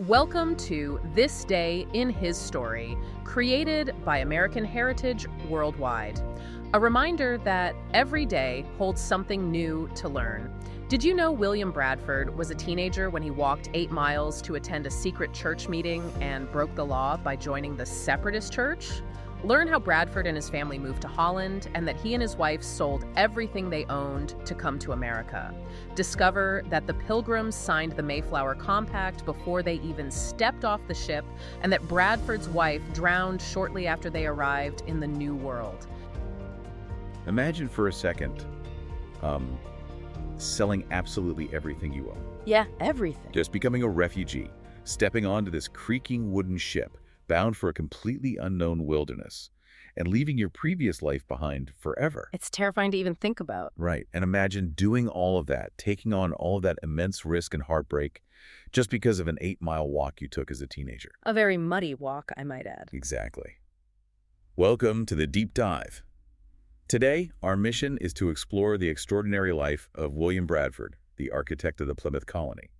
Welcome to This Day in His Story, created by American Heritage Worldwide. A reminder that every day holds something new to learn. Did you know William Bradford was a teenager when he walked 8 miles to attend a secret church meeting and broke the law by joining the Separatist church? Learn how Bradford and his family moved to Holland and that he and his wife sold everything they owned to come to America. Discover that the Pilgrims signed the Mayflower Compact before they even stepped off the ship, and that Bradford's wife drowned shortly after they arrived in the New World. Imagine for a second selling absolutely everything you own. Yeah, everything. Just becoming a refugee, stepping onto this creaking wooden ship, bound for a completely unknown wilderness, and leaving your previous life behind forever. It's terrifying to even think about. Right, and imagine doing all of that, taking on all of that immense risk and heartbreak, just because of an 8-mile walk you took as a teenager. A very muddy walk, I might add. Exactly. Welcome to the Deep Dive. Today, our mission is to explore the extraordinary life of William Bradford, the architect of the Plymouth Colony.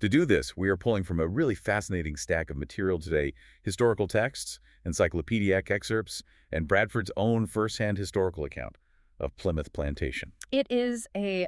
To do this, we are pulling from a really fascinating stack of material today: historical texts, encyclopedic excerpts, and Bradford's own first-hand historical account of Plymouth Plantation. It's a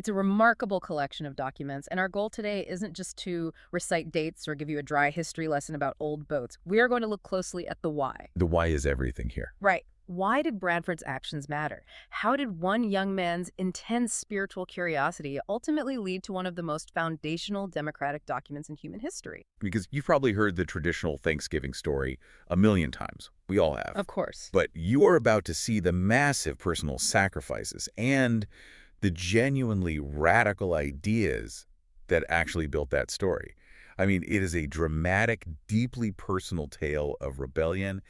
remarkable collection of documents, and our goal today isn't just to recite dates or give you a dry history lesson about old boats. We are going to look closely at the why. The why is everything here. Right. Why did Bradford's actions matter? How did one young man's intense spiritual curiosity ultimately lead to one of the most foundational democratic documents in human history? Because you've probably heard the traditional Thanksgiving story a million times. We all have. Of course. But you are about to see the massive personal sacrifices and the genuinely radical ideas that actually built that story. I mean, it is a dramatic, deeply personal tale of rebellion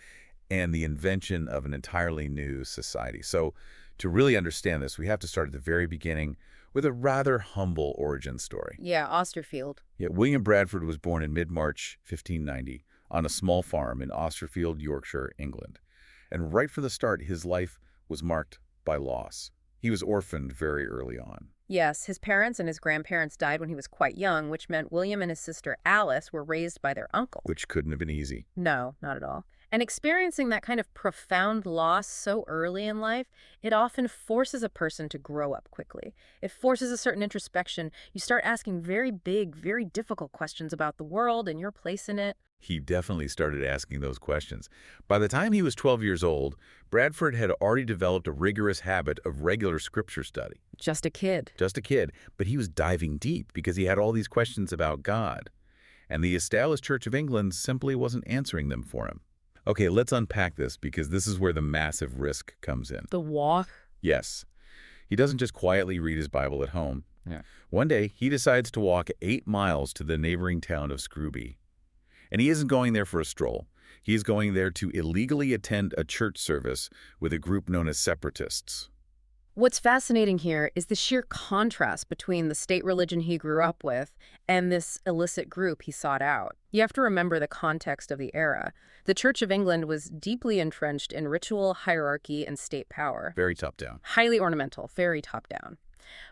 and the invention of an entirely new society. So to really understand this, we have to start at the very beginning with a rather humble origin story. Yeah, Austerfield. Yeah, William Bradford was born in mid-March 1590 on a small farm in Austerfield, Yorkshire, England. And right from the start, his life was marked by loss. He was orphaned very early on. Yes, his parents and his grandparents died when he was quite young, which meant William and his sister Alice were raised by their uncle. Which couldn't have been easy. No, not at all. And experiencing that kind of profound loss so early in life, it often forces a person to grow up quickly. It forces a certain introspection. You start asking very big, very difficult questions about the world and your place in it. He definitely started asking those questions. By the time he was 12 years old, Bradford had already developed a rigorous habit of regular scripture study. Just a kid. Just a kid, but he was diving deep because he had all these questions about God. And the established Church of England simply wasn't answering them for him. Okay, let's unpack this because this is where the massive risk comes in. The walk? Yes. He doesn't just quietly read his Bible at home. Yeah. One day, he decides to walk 8 miles to the neighboring town of Scrooby. And he isn't going there for a stroll. He is going there to illegally attend a church service with a group known as Separatists. What's fascinating here is the sheer contrast between the state religion he grew up with and this illicit group he sought out. You have to remember the context of the era. The Church of England was deeply entrenched in ritual, hierarchy, and state power. Very top-down. Highly ornamental, very top-down.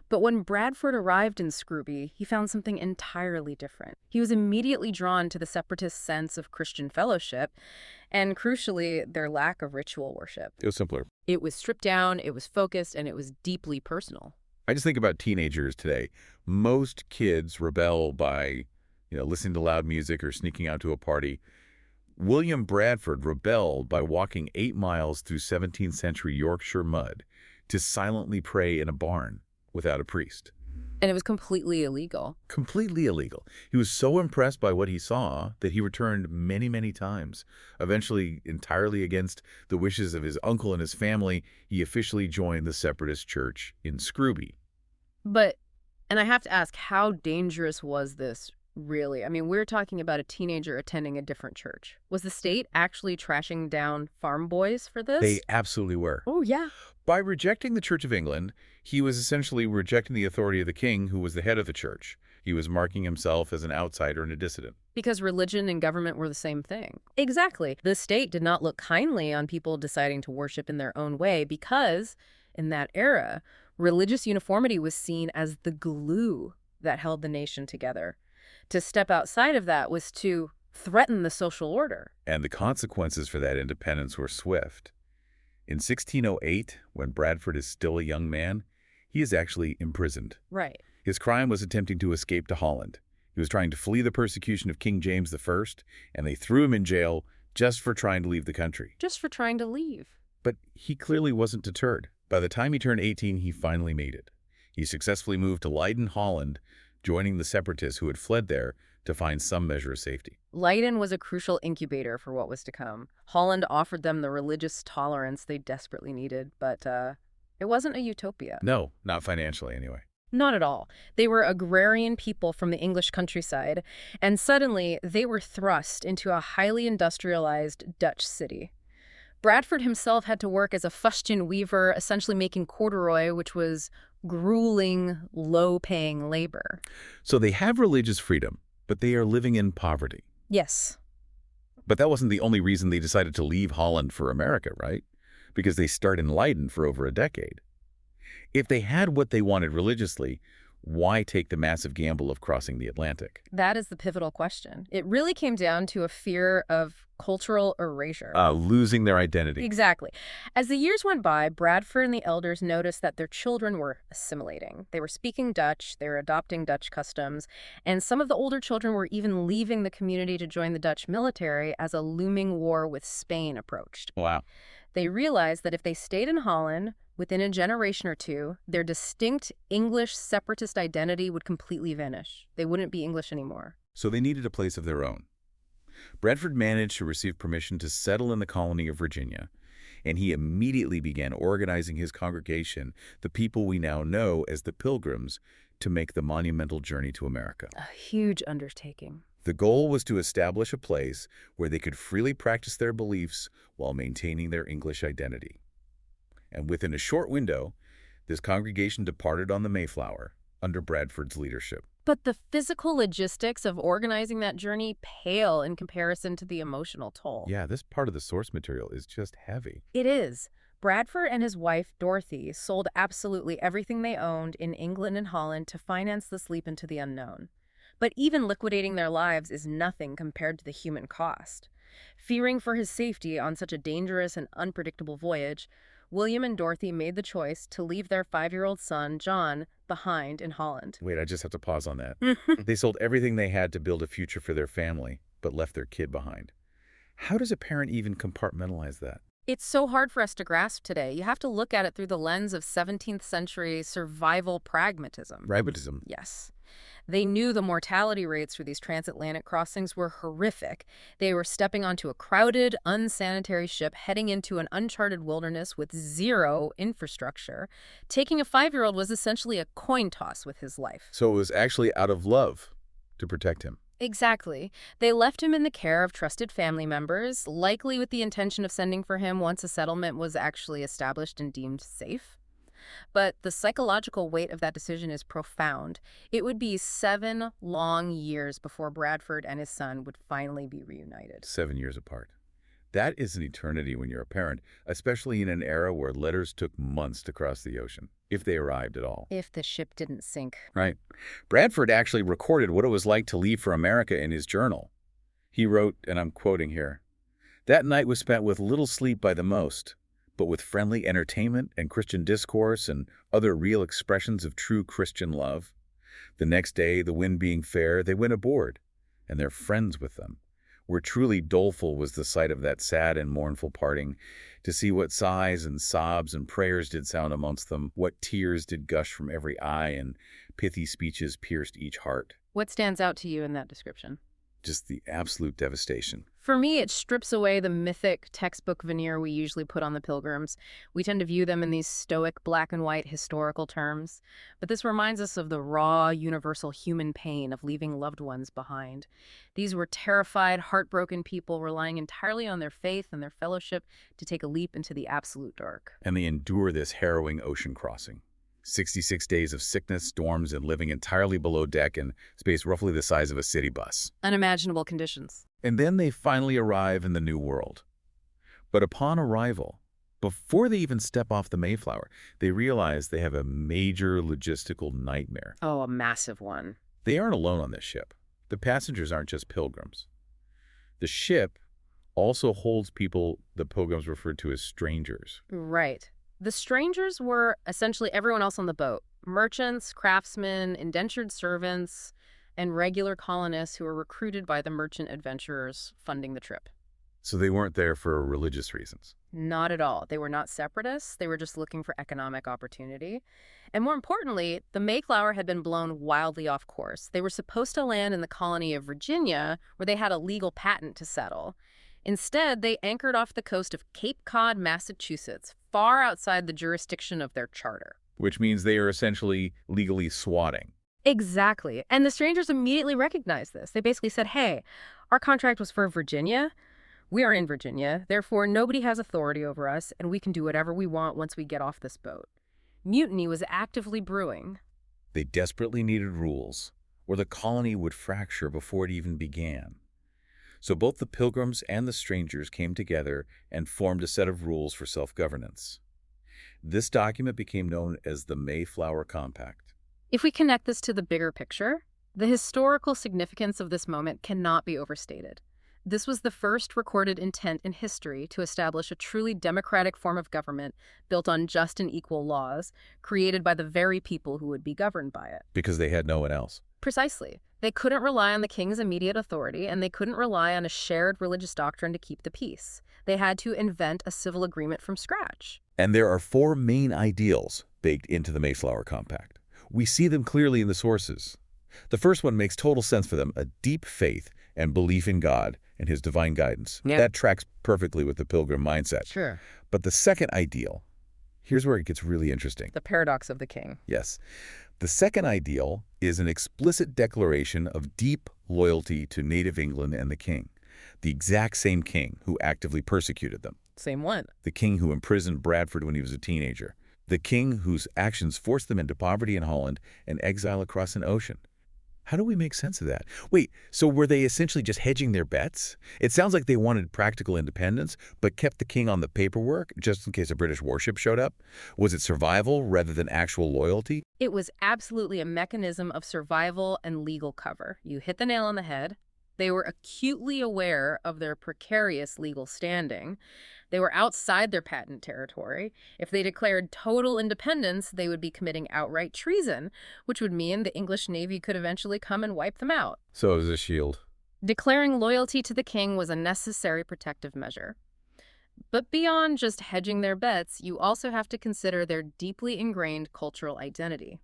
But when Bradford arrived in Scrooby, he found something entirely different. He was immediately drawn to the Separatist sense of Christian fellowship and, crucially, their lack of ritual worship. It was simpler. It was stripped down, it was focused, and it was deeply personal. I just think about teenagers today. Most kids rebel by, listening to loud music or sneaking out to a party. William Bradford rebelled by walking 8 miles through 17th century Yorkshire mud to silently pray in a barn without a priest. And it was completely illegal. Completely illegal. He was so impressed by what he saw that he returned many, many times. Eventually, entirely against the wishes of his uncle and his family, he officially joined the Separatist Church in Scrooby. And I have to ask, how dangerous was this, really? I mean, we're talking about a teenager attending a different church. Was the state actually trashing down farm boys for this? They absolutely were. Oh, yeah. By rejecting the Church of England, he was essentially rejecting the authority of the king, who was the head of the church. He was marking himself as an outsider and a dissident. Because religion and government were the same thing. Exactly. The state did not look kindly on people deciding to worship in their own way because, in that era, religious uniformity was seen as the glue that held the nation together. To step outside of that was to threaten the social order. And the consequences for that independence were swift. In 1608, when Bradford is still a young man, he is actually imprisoned. Right. His crime was attempting to escape to Holland. He was trying to flee the persecution of King James I, and they threw him in jail just for trying to leave the country. Just for trying to leave. But he clearly wasn't deterred. By the time he turned 18, he finally made it. He successfully moved to Leiden, Holland, joining the Separatists who had fled there to find some measure of safety. Leiden was a crucial incubator for what was to come. Holland offered them the religious tolerance they desperately needed, but it wasn't a utopia. No, not financially anyway. Not at all. They were agrarian people from the English countryside, and suddenly they were thrust into a highly industrialized Dutch city. Bradford himself had to work as a fustian weaver, essentially making corduroy, which was grueling, low-paying labor. So they have religious freedom, but they are living in poverty. Yes. But that wasn't the only reason they decided to leave Holland for America, right? Because they start in Leiden for over a decade. If they had what they wanted religiously, why take the massive gamble of crossing the Atlantic? That is the pivotal question. It really came down to a fear of cultural erasure. Losing their identity. Exactly. As the years went by, Bradford and the elders noticed that their children were assimilating. They were speaking Dutch, they were adopting Dutch customs, and some of the older children were even leaving the community to join the Dutch military as a looming war with Spain approached. Wow. They realized that if they stayed in Holland, within a generation or two, their distinct English separatist identity would completely vanish. They wouldn't be English anymore. So they needed a place of their own. Bradford managed to receive permission to settle in the colony of Virginia, and he immediately began organizing his congregation, the people we now know as the Pilgrims, to make the monumental journey to America. A huge undertaking. The goal was to establish a place where they could freely practice their beliefs while maintaining their English identity. And within a short window, this congregation departed on the Mayflower under Bradford's leadership. But the physical logistics of organizing that journey pale in comparison to the emotional toll. Yeah, this part of the source material is just heavy. It is. Bradford and his wife, Dorothy, sold absolutely everything they owned in England and Holland to finance this leap into the unknown. But even liquidating their lives is nothing compared to the human cost. Fearing for his safety on such a dangerous and unpredictable voyage, William and Dorothy made the choice to leave their 5-year-old son, John, behind in Holland. Wait, I just have to pause on that. They sold everything they had to build a future for their family, but left their kid behind. How does a parent even compartmentalize that? It's so hard for us to grasp today. You have to look at it through the lens of 17th century survival pragmatism. Pragmatism? Yes. They knew the mortality rates for these transatlantic crossings were horrific. They were stepping onto a crowded, unsanitary ship heading into an uncharted wilderness with zero infrastructure. Taking a 5-year-old was essentially a coin toss with his life. So it was actually out of love to protect him. Exactly. They left him in the care of trusted family members, likely with the intention of sending for him once a settlement was actually established and deemed safe. But the psychological weight of that decision is profound. It would be 7 long years before Bradford and his son would finally be reunited. 7 years apart. That is an eternity when you're a parent, especially in an era where letters took months to cross the ocean, if they arrived at all. If the ship didn't sink. Right. Bradford actually recorded what it was like to leave for America in his journal. He wrote, and I'm quoting here, "That night was spent with little sleep by the most, but with friendly entertainment and Christian discourse and other real expressions of true Christian love. The next day, the wind being fair, they went aboard, and their friends with them. Where truly doleful was the sight of that sad and mournful parting, to see what sighs and sobs and prayers did sound amongst them, what tears did gush from every eye, and pithy speeches pierced each heart." What stands out to you in that description? Just the absolute devastation. For me, it strips away the mythic textbook veneer we usually put on the Pilgrims. We tend to view them in these stoic, black and white historical terms. But this reminds us of the raw, universal human pain of leaving loved ones behind. These were terrified, heartbroken people relying entirely on their faith and their fellowship to take a leap into the absolute dark. And they endure this harrowing ocean crossing. 66 days of sickness, storms, and living entirely below deck in space roughly the size of a city bus. Unimaginable conditions. And then they finally arrive in the New World. But upon arrival, before they even step off the Mayflower, they realize they have a major logistical nightmare. Oh, a massive one. They aren't alone on this ship. The passengers aren't just pilgrims. The ship also holds people the Pilgrims referred to as strangers. Right. The strangers were essentially everyone else on the boat. Merchants, craftsmen, indentured servants, and regular colonists who were recruited by the merchant adventurers funding the trip. So they weren't there for religious reasons. Not at all. They were not separatists. They were just looking for economic opportunity. And more importantly, the Mayflower had been blown wildly off course. They were supposed to land in the colony of Virginia, where they had a legal patent to settle. Instead, they anchored off the coast of Cape Cod, Massachusetts, far outside the jurisdiction of their charter. Which means they are essentially legally swatting. Exactly. And the strangers immediately recognized this. They basically said, hey, our contract was for Virginia. We are in Virginia. Therefore, nobody has authority over us, and we can do whatever we want once we get off this boat. Mutiny was actively brewing. They desperately needed rules, or the colony would fracture before it even began. So both the Pilgrims and the strangers came together and formed a set of rules for self-governance. This document became known as the Mayflower Compact. If we connect this to the bigger picture, the historical significance of this moment cannot be overstated. This was the first recorded intent in history to establish a truly democratic form of government built on just and equal laws, created by the very people who would be governed by it. Because they had no one else. Precisely. They couldn't rely on the king's immediate authority, and they couldn't rely on a shared religious doctrine to keep the peace. They had to invent a civil agreement from scratch. And there are four main ideals baked into the Mayflower Compact. We see them clearly in the sources. The first one makes total sense for them, a deep faith and belief in God and his divine guidance. Yeah. That tracks perfectly with the Pilgrim mindset. Sure. But the second ideal, here's where it gets really interesting. The paradox of the king. Yes. The second ideal is an explicit declaration of deep loyalty to native England and the king, the exact same king who actively persecuted them, Same one. the king who imprisoned Bradford when he was a teenager, the king whose actions forced them into poverty in Holland and exile across an ocean. How do we make sense of that? Wait, so were they essentially just hedging their bets? It sounds like they wanted practical independence, but kept the king on the paperwork just in case a British warship showed up? Was it survival rather than actual loyalty? It was absolutely a mechanism of survival and legal cover. You hit the nail on the head. They were acutely aware of their precarious legal standing. They were outside their patent territory. If they declared total independence, they would be committing outright treason, which would mean the English Navy could eventually come and wipe them out. So it was a shield. Declaring loyalty to the king was a necessary protective measure. But beyond just hedging their bets, you also have to consider their deeply ingrained cultural identity.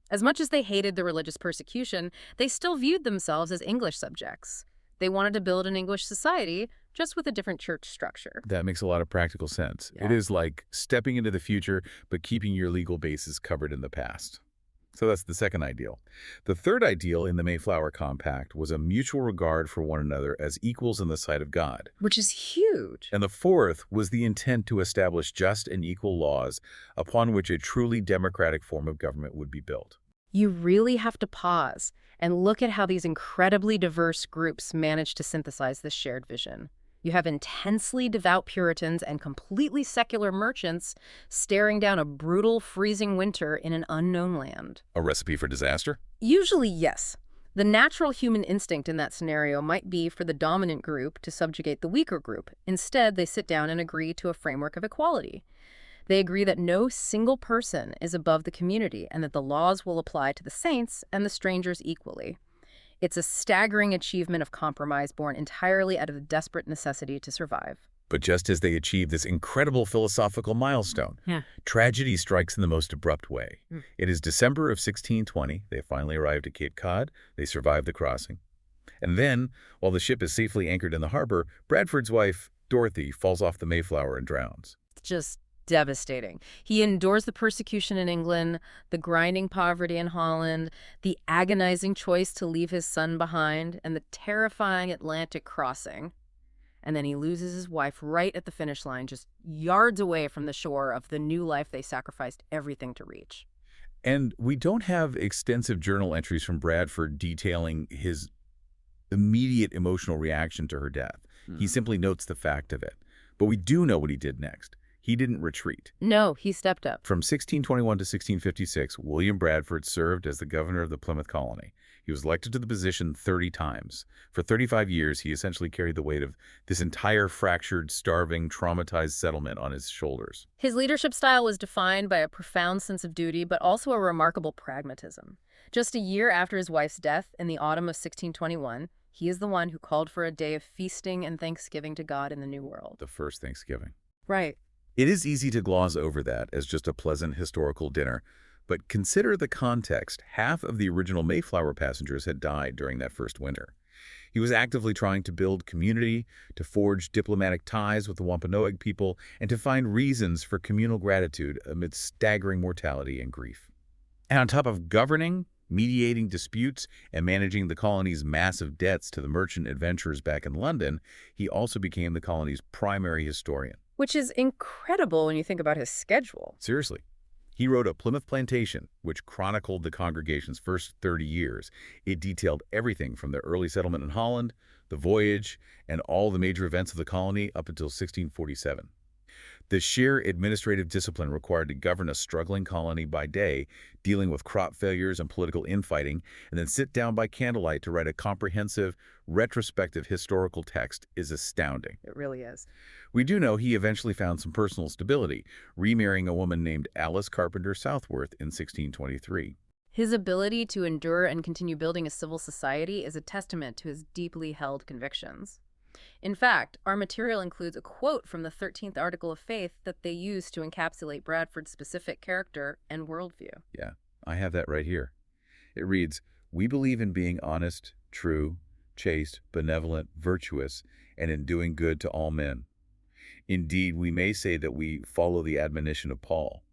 As much as they hated the religious persecution, they still viewed themselves as English subjects. They wanted to build an English society, just with a different church structure. That makes a lot of practical sense. Yeah. It is like stepping into the future, but keeping your legal bases covered in the past. So that's the second ideal. The third ideal in the Mayflower Compact was a mutual regard for one another as equals in the sight of God. Which is huge. And the fourth was the intent to establish just and equal laws upon which a truly democratic form of government would be built. You really have to pause and look at how these incredibly diverse groups managed to synthesize this shared vision. You have intensely devout Puritans and completely secular merchants staring down a brutal, freezing winter in an unknown land. A recipe for disaster? Usually, yes. The natural human instinct in that scenario might be for the dominant group to subjugate the weaker group. Instead, they sit down and agree to a framework of equality. They agree that no single person is above the community and that the laws will apply to the saints and the strangers equally. It's a staggering achievement of compromise born entirely out of the desperate necessity to survive. But just as they achieve this incredible philosophical milestone, tragedy strikes in the most abrupt way. It is December of 1620. They finally arrived at Cape Cod. They survive the crossing. And then, while the ship is safely anchored in the harbor, Bradford's wife, Dorothy, falls off the Mayflower and drowns. Just devastating. He endures the persecution in England, the grinding poverty in Holland, the agonizing choice to leave his son behind, and the terrifying Atlantic crossing. And then he loses his wife right at the finish line, just yards away from the shore of the new life they sacrificed everything to reach. And we don't have extensive journal entries from Bradford detailing his immediate emotional reaction to her death. He simply notes the fact of it. But we do know what he did next. He didn't retreat. No, he stepped up. From 1621 to 1656, William Bradford served as the governor of the Plymouth Colony. He was elected to the position 30 times. For 35 years, he essentially carried the weight of this entire fractured, starving, traumatized settlement on his shoulders. His leadership style was defined by a profound sense of duty, but also a remarkable pragmatism. Just a year after his wife's death, in the autumn of 1621, he is the one who called for a day of feasting and thanksgiving to God in the New World. The first Thanksgiving. Right. It is easy to gloss over that as just a pleasant historical dinner, but consider the context. Half of the original Mayflower passengers had died during that first winter. He was actively trying to build community, to forge diplomatic ties with the Wampanoag people, and to find reasons for communal gratitude amid staggering mortality and grief. And on top of governing, mediating disputes, and managing the colony's massive debts to the merchant adventurers back in London, he also became the colony's primary historian. Which is incredible when you think about his schedule. Seriously. He wrote a Plymouth Plantation, which chronicled the congregation's first 30 years. It detailed everything from the early settlement in Holland, the voyage, and all the major events of the colony up until 1647. The sheer administrative discipline required to govern a struggling colony by day, dealing with crop failures and political infighting, and then sit down by candlelight to write a comprehensive, retrospective historical text is astounding. It really is. We do know he eventually found some personal stability, remarrying a woman named Alice Carpenter Southworth in 1623. His ability to endure and continue building a civil society is a testament to his deeply held convictions. In fact, our material includes a quote from the 13th Article of Faith that they used to encapsulate Bradford's specific character and worldview. Yeah, I have that right here. It reads, "We believe in being honest, true, chaste, benevolent, virtuous, and in doing good to all men. Indeed, we may say that we follow the admonition of Paul.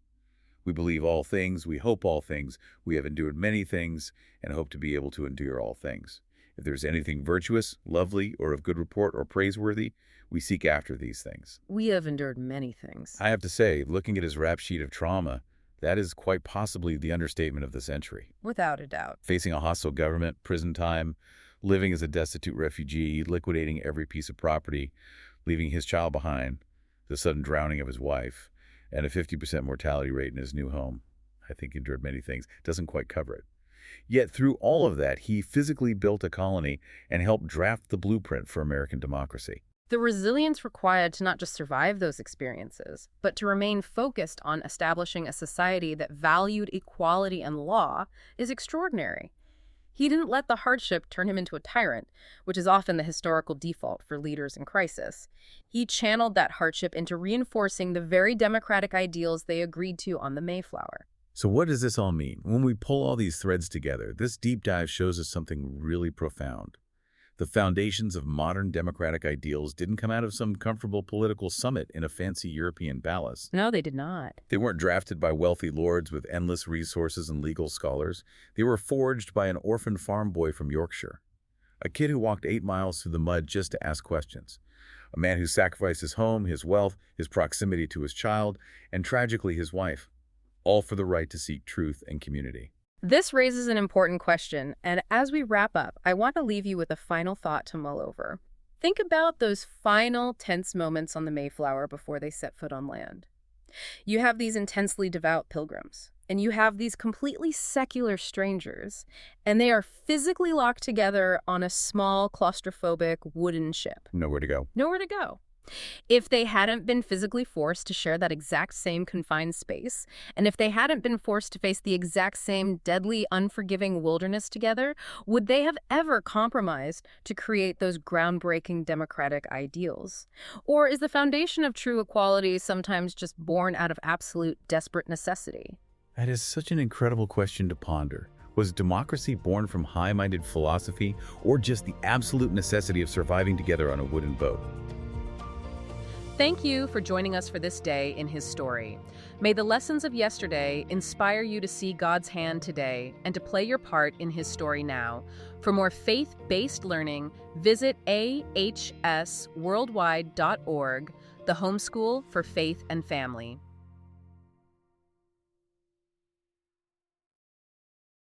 We believe all things, we hope all things, we have endured many things, and hope to be able to endure all things. If there is anything virtuous, lovely, or of good report or praiseworthy, we seek after these things." We have endured many things. I have to say, looking at his rap sheet of trauma, that is quite possibly the understatement of the century. Without a doubt. Facing a hostile government, prison time, living as a destitute refugee, liquidating every piece of property, leaving his child behind, the sudden drowning of his wife, and a 50% mortality rate in his new home. I think he endured many things. Doesn't quite cover it. Yet through all of that, he physically built a colony and helped draft the blueprint for American democracy. The resilience required to not just survive those experiences, but to remain focused on establishing a society that valued equality and law is extraordinary. He didn't let the hardship turn him into a tyrant, which is often the historical default for leaders in crisis. He channeled that hardship into reinforcing the very democratic ideals they agreed to on the Mayflower. So what does this all mean? When we pull all these threads together, this deep dive shows us something really profound. The foundations of modern democratic ideals didn't come out of some comfortable political summit in a fancy European palace. No, they did not. They weren't drafted by wealthy lords with endless resources and legal scholars. They were forged by an orphan farm boy from Yorkshire, a kid who walked 8 miles through the mud just to ask questions, a man who sacrificed his home, his wealth, his proximity to his child, and tragically his wife, all for the right to seek truth and community. This raises an important question, and as we wrap up, I want to leave you with a final thought to mull over. Think about those final tense moments on the Mayflower before they set foot on land. You have these intensely devout pilgrims, and you have these completely secular strangers, and they are physically locked together on a small, claustrophobic wooden ship. Nowhere to go. Nowhere to go. If they hadn't been physically forced to share that exact same confined space, and if they hadn't been forced to face the exact same deadly, unforgiving wilderness together, would they have ever compromised to create those groundbreaking democratic ideals? Or is the foundation of true equality sometimes just born out of absolute desperate necessity? That is such an incredible question to ponder. Was democracy born from high-minded philosophy, or just the absolute necessity of surviving together on a wooden boat? Thank you for joining us for this day in his story. May the lessons of yesterday inspire you to see God's hand today and to play your part in his story now. For more faith-based learning, visit ahsworldwide.org, the homeschool for faith and family.